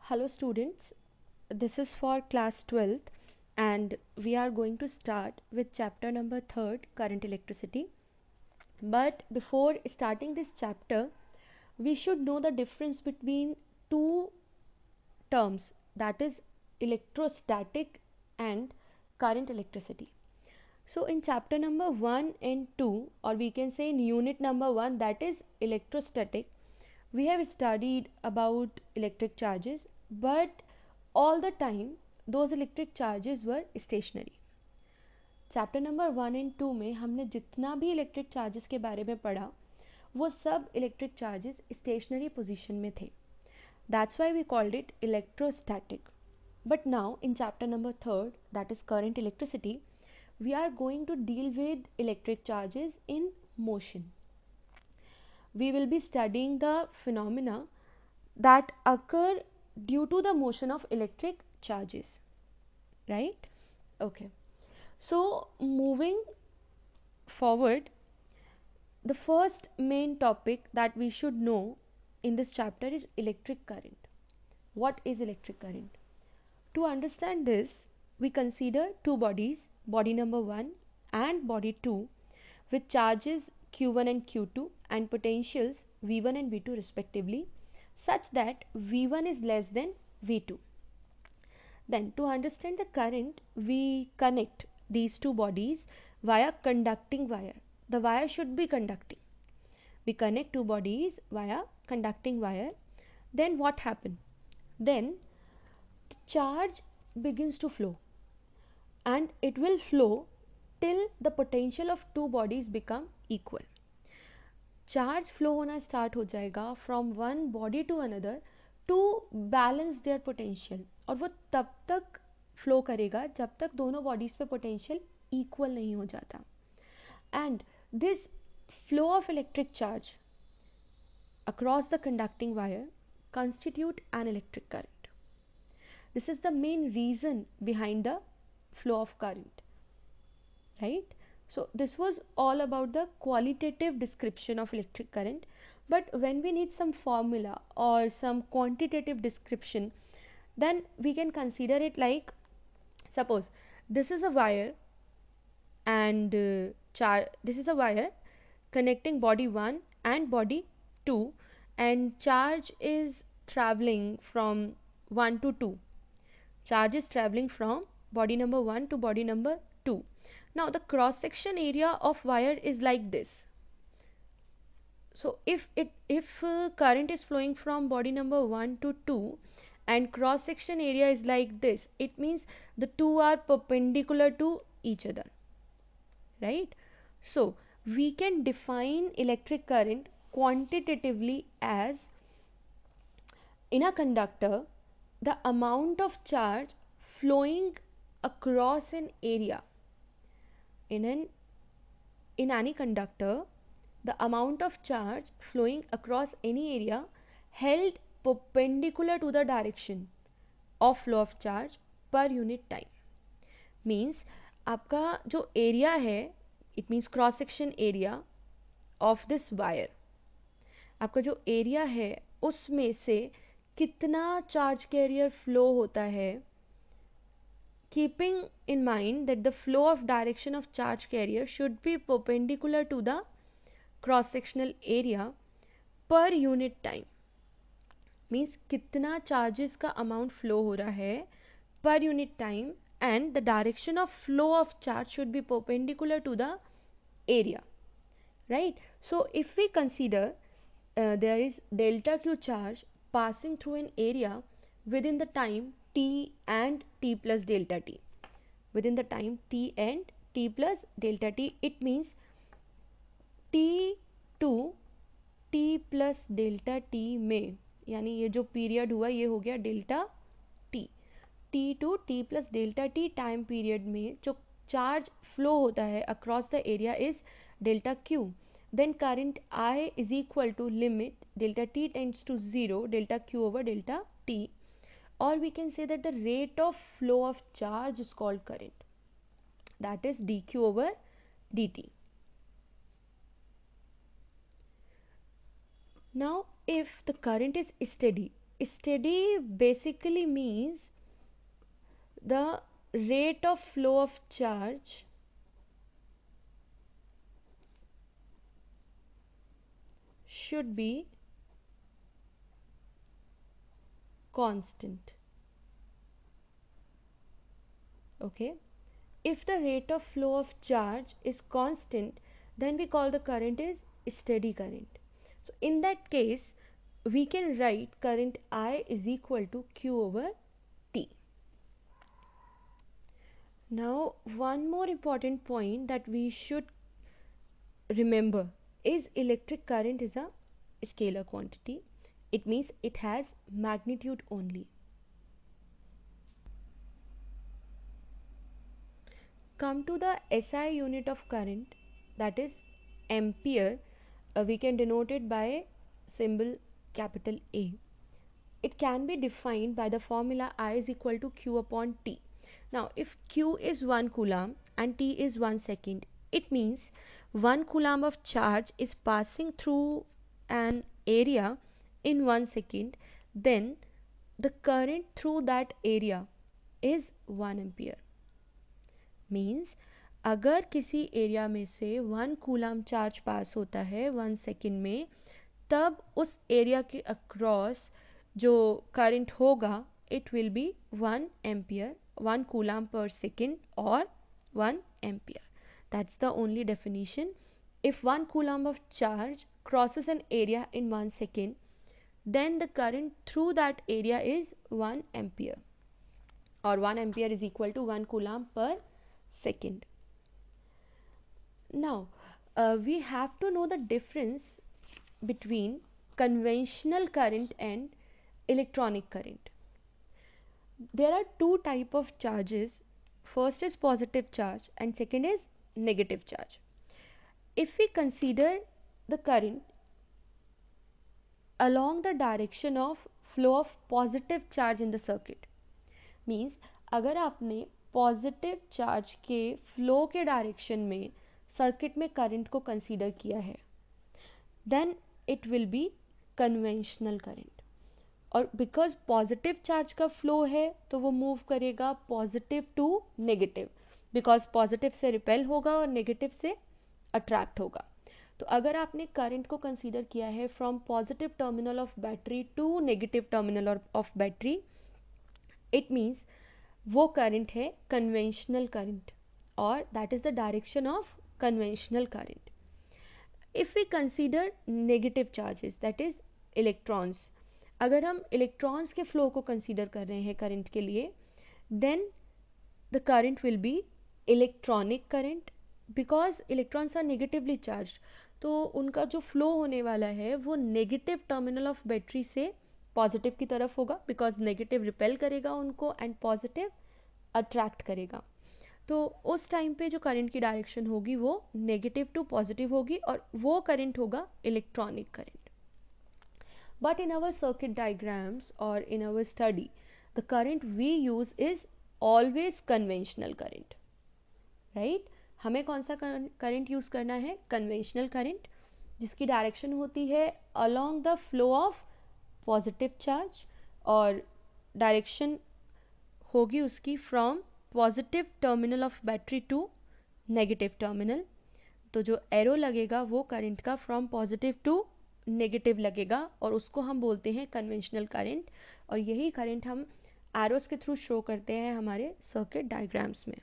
Hello students, this is for class 12th and we are going to start with chapter number 3rd, current electricity. But before starting this chapter, we should know the difference between two terms, that is electrostatic and current electricity. So in chapter number 1 and 2, or we can say in unit number 1, that is electrostatic, we have studied about electric charges, but all the time those electric charges were stationary. Chapter number 1 and 2 में हमने जितना भी electric charges के बारे में पढ़ा वो सब इलेक्ट्रिक चार्जेस स्टेशनरी पोजीशन में थे. That's why we called it electrostatic. But now in chapter number 3rd, that is current electricity, we are going to deal with electric charges in motion. We will be studying the phenomena that occur due to the motion of electric charges, right? Okay, so moving forward, the first main topic that we should know in this chapter is electric current. What is electric current? To understand this, we consider two bodies, body number 1 and body 2, with charges q1 and q2 and potentials v1 and v2 respectively, such that v1 is less than v2. Then to understand the current, we connect these two bodies via conducting wire. The wire should be conducting. We connect two bodies via conducting wire. Then what happens? Then the charge begins to flow, and it will flow till the potential of two bodies become equal. Charge flow होना start हो जाएगा from one body to another to balance their potential, और वो तब तक flow करेगा जब तक दोनों बॉडीज पे पोटेंशियल इक्वल नहीं हो जाता. And this flow of electric charge across the conducting wire constitute an electric current. This is the main reason behind the flow of current, right? So this was all about the qualitative description of electric current, but when we need some formula or some quantitative description, then we can consider it like, suppose this is a wire and this is a wire connecting body 1 and body 2, and charge is traveling from 1 to 2. Charge is traveling from body number 1 to body number 2. Now the cross section area of wire is like this. So if current is flowing from body number 1 to 2 and cross section area is like this, it means the two are perpendicular to each other, right? So we can define electric current quantitatively as, in a conductor, the amount of charge flowing across an area. In any conductor, the amount of charge flowing across any area held perpendicular to the direction of flow of charge per unit time. Means आपका जो area है, it means cross section area of this wire, आपका जो area है उसमें से कितना charge carrier flow होता है, keeping in mind that the flow of direction of charge carrier should be perpendicular to the cross sectional area per unit time. Means कितना charges का amount flow हो रहा है per unit time, and the direction of flow of charge should be perpendicular to the area, right? So if we consider there is delta q charge passing through an area within the time t and t plus delta t, within the time t and t plus delta t, it means t to t plus delta t में, यानी ये जो period हुआ ये हो गया delta t, t to t plus delta t time period में जो चार्ज फ्लो होता है across the area is delta q. Then current I is equal to limit delta t tends to 0 delta q over delta t, or we can say that the rate of flow of charge is called current, that is dq over dt. Now if the current is steady, Steady basically means the rate of flow of charge should be constant. Okay, if the rate of flow of charge is constant, then we call the current is steady current. So in that case, we can write current I is equal to Q over T. Now, one more important point that we should remember is electric current is a scalar quantity. It means it has magnitude only. Come to the SI unit of current, that is ampere. We can denote it by symbol capital A. It can be defined by the formula I is equal to Q upon T. Now, if Q is 1 coulomb and T is 1 second, it means 1 coulomb of charge is passing through an area in 1 second, then the current through that area is 1 ampere. Means अगर किसी area में से 1 coulomb charge पास होता है 1 second में, तब उस area के अक्रॉस जो करंट होगा it will B 1 ampere, 1 coulomb per second और 1 ampere. That's the only definition. If 1 coulomb of charge crosses an area in 1 second, then the current through that area is 1 ampere, or 1 ampere is equal to 1 coulomb per second. Now, we have to know the difference between conventional current and electronic current. There are two type of charges. First is positive charge and second is negative charge. If we consider the current along the direction of flow of positive charge in the circuit, means अगर आपने positive charge के flow के direction में circuit में current को consider किया है, then it will be conventional current. और बिकॉज पॉजिटिव चार्ज का फ्लो है तो वो मूव करेगा positive to negative, because positive से रिपेल होगा और नेगेटिव से अट्रैक्ट होगा. तो अगर आपने करंट को कंसीडर किया है from positive terminal of battery to negative terminal of battery, it means वो करंट है कन्वेंशनल करंट, और that is the direction of conventional current. If we consider negative charges, that is electrons, अगर हम electrons के flow को consider कर रहे हैं करंट के लिए, then the current will be electronic current, because electrons are negatively charge, तो उनका जो फ्लो होने वाला है वो नेगेटिव टर्मिनल ऑफ बैटरी से पॉजिटिव की तरफ होगा, बिकॉज नेगेटिव रिपेल करेगा उनको एंड पॉजिटिव अट्रैक्ट करेगा. तो उस टाइम पे जो करंट की डायरेक्शन होगी वो नेगेटिव टू पॉजिटिव होगी, और वो करंट होगा electronic current. But in our circuit diagrams or in our study, the current we use is always conventional current, right? हमें कौन सा करंट यूज़ करना है? कन्वेंशनल करंट, जिसकी डायरेक्शन होती है along the flow of positive charge, और direction होगी उसकी from positive terminal of battery to negative terminal. तो जो एरो लगेगा वो करंट का फ्रॉम पॉजिटिव टू नेगेटिव लगेगा, और उसको हम बोलते हैं कन्वेंशनल करंट, और यही करंट हम एरोस के थ्रू शो करते हैं हमारे सर्किट डायग्राम्स में.